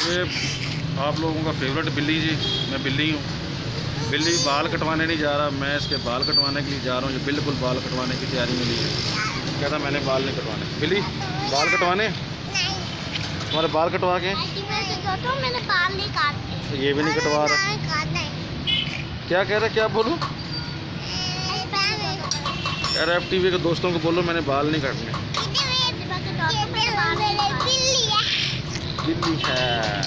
ये आप लोगों का फेवरेट बिल्ली जी, मैं बिल्ली हूँ। बिल्ली बाल कटवाने नहीं जा रहा, मैं इसके बाल कटवाने के लिए जा रहा हूँ। ये बिल्कुल बाल कटवाने की तैयारी में ली है। कहता मैंने बाल नहीं कटवाने। बिल्ली बाल कटवाने? तुम्हारे बाल कटवा के मैंने बाल नहीं काटने। ये भी नहीं कटवा रहा। क्या कह रहा, क्या बोलूँ? कह रहा FTV के दोस्तों को बोलो मैंने बाल नहीं काटने। बिल्ली है।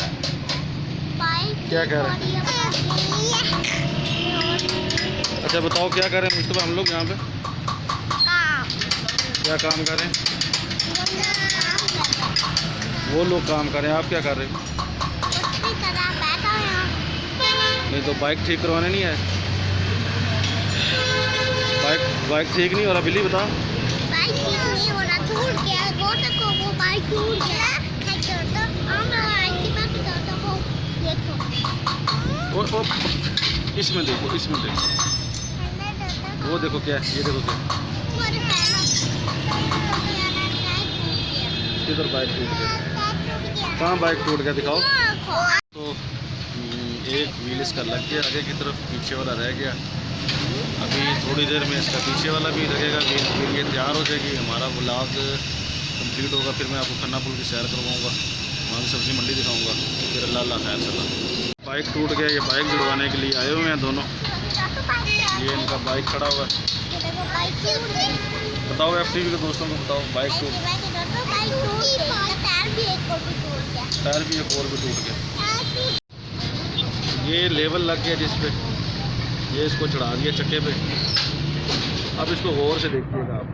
क्या कह रहे हैं? अच्छा बताओ क्या कर रहे हैं मुस्तफा हम लोग यहाँ पे? क्या काम कर रहे हैं? वो लोग काम कर रहे हैं, आप क्या कर रहे हैं? नहीं तो बाइक ठीक करवाने नहीं आए? बाइक ठीक नहीं हो रहा। बिल्ली बताओ। बाइक ठीक नहीं हो रहा, टूट गया। वो देखो वो बाइक टूट गया। वो इसमें देखो, इसमें देखो, वो देखो क्या, ये देखो क्या, किधर बाइक टूट गया? कहाँ बाइक टूट गया दिखाओ तो। एक व्हील इसका लग गया आगे की तरफ, पीछे वाला रह गया। अभी थोड़ी देर में इसका पीछे वाला भी लगेगा, व्हील ये तैयार हो जाएगी। हमारा व्लॉग कंप्लीट होगा, फिर मैं आपको खन्ना पुल की सैर करवाऊँगा, वहाँ की सब्ज़ी मंडी दिखाऊँगा। फिर अल्लाह खैर सला। बाइक टूट गया, ये बाइक जुड़वाने के लिए आए हुए हैं दोनों। ये इनका बाइक खड़ा हुआ है। बताओ FTV के दोस्तों को बताओ, बाइक टूट, टायर भी एक और भी टूट गया। ये लेवल लग गया जिस पे, ये इसको चढ़ा दिया चक्के पे। अब इसको गौर से देखिएगा आप।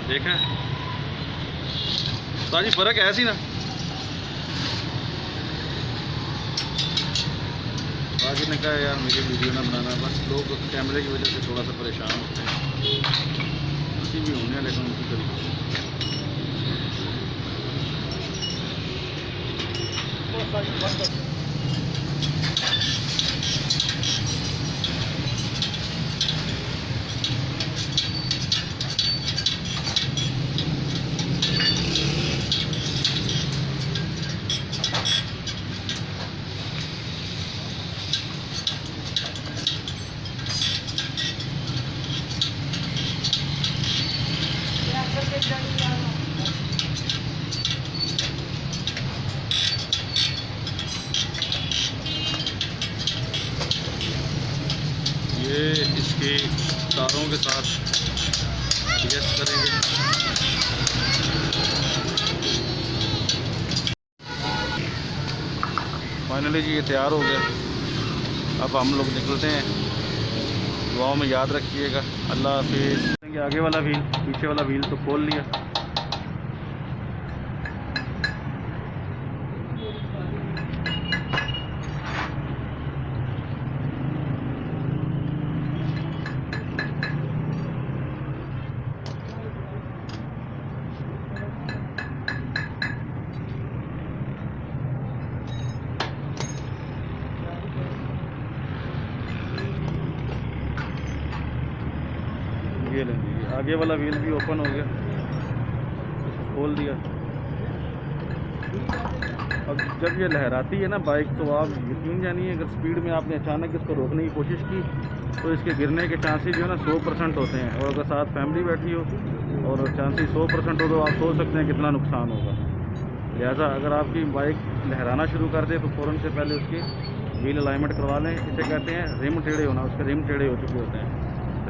देखा ताजी फर्क है ऐसी ना। बाकी ने कहा यार मेरी वीडियो ना बनाना, बस लोग कैमरे की वजह से थोड़ा सा परेशान होते हैं। ऐसी भी होने लेकिन उनकी तरीके ये इसके तारों के साथ एडजस्ट करेंगे। फाइनली जी ये तैयार हो गया। अब हम लोग निकलते हैं। दुआओं में याद रखिएगा। अल्लाह हाफिज़। आगे वाला व्हील, पीछे वाला व्हील तो खोल लिया। ये लेंगे, आगे वाला व्हील भी ओपन हो गया, इसको खोल दिया। अब जब ये लहराती है ना बाइक, तो आप यकीन जानिए अगर स्पीड में आपने अचानक इसको रोकने की कोशिश की तो इसके गिरने के चांसेस जो है ना 100% होते हैं। और अगर साथ फैमिली बैठी हो और चांसेस 100% हो तो आप सोच सकते हैं कितना नुकसान होगा। लिहाजा अगर आपकी बाइक लहराना शुरू कर दे तो फ़ौरन से पहले उसकी व्हील अलाइनमेंट करवा लें। इसे कहते हैं रिम टेढ़े होना, उसके रिम टेढ़े हो चुके होते हैं।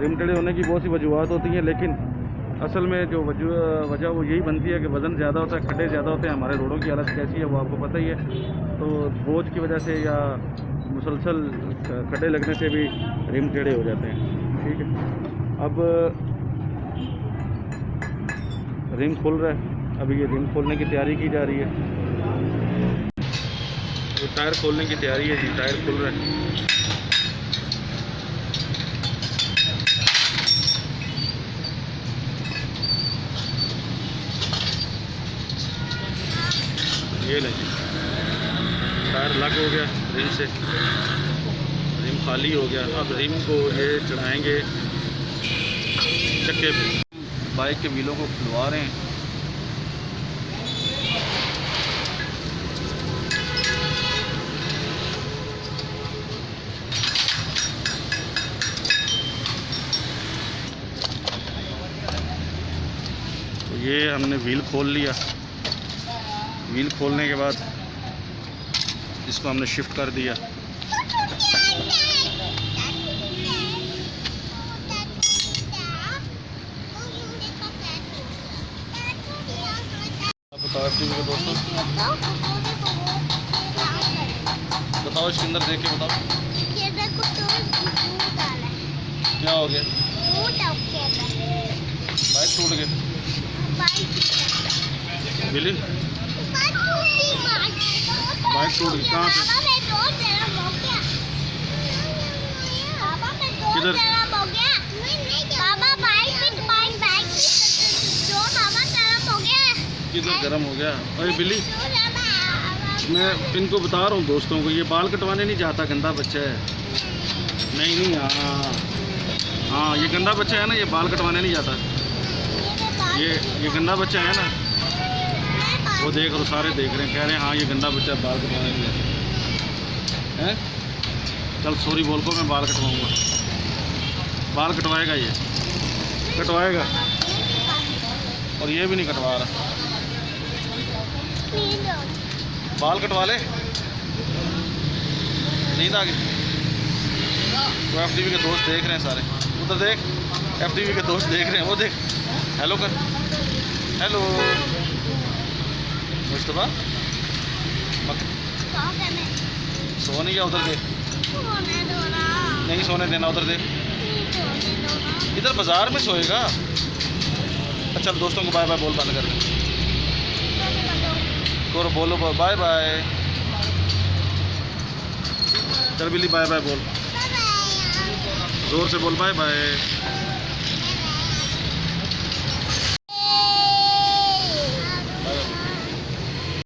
रिम टेढ़े होने की बहुत सी वजूहत होती हैं, लेकिन असल में जो वजह वो यही बनती है कि वज़न ज़्यादा होता है, खड्डे ज़्यादा होते हैं। हमारे रोडों की हालत कैसी है वो आपको पता ही है। तो बोझ की वजह से या मुसलसल खड्डे लगने से भी रिम टेढ़े हो जाते हैं। ठीक है, अब रिम खुल रहा है। अभी ये रिम खोलने की तैयारी की जा रही है। तो टायर खोलने की तैयारी है जी, टायर खुल रहा है। ये लें जी, टायर लग हो गया रिम से, रिम खाली हो गया। अब रिम को ये चढ़ाएंगे चक्के पे बाइक के व्हीलों को खुलवा रहे हैं। तो ये हमने व्हील खोल लिया। व्हील खोलने के बाद इसको हमने शिफ्ट कर दिया। बताओ FTV के दोस्तों, बताओ इसके अंदर देख के बताओ क्या हो गया। बाइक टूट गई बिल्ली, बाइक टूट गई कहाँ पे, किधर, किधर गर्म हो गया। अरे बिल्ली, मैं इनको बता रहा हूँ दोस्तों को, ये बाल कटवाने नहीं जाता, गंदा बच्चा है। नहीं हाँ ये गंदा बच्चा है ना, ये बाल कटवाने नहीं जाता। ये गंदा बच्चा है ना, वो देख लो, सारे देख रहे हैं, कह रहे हैं हाँ ये गंदा बच्चा बाल कटवाने नहीं जाता है। चल सॉरी बोल को, मैं बाल कटवाऊँगा। बाल कटवाएगा, ये कटवाएगा, और ये भी नहीं कटवा रहा। बाल कटवा ले, नींद आ गई। वो FTV के दोस्त देख रहे हैं सारे, उधर देख, FTV के दोस्त देख रहे हैं, वो देख, हेलो कर, हेलो मुस्तफा, सो नहीं गया, उधर देख, नहीं सोने देना, उधर देख, इधर बाजार में सोएगा। अच्छा दोस्तों को बाय बाय बोल, बंद कर दे, और बोलो बाय बाय। चल बिल्ली बाय बाय बोल, जोर से बोल बाय बाय।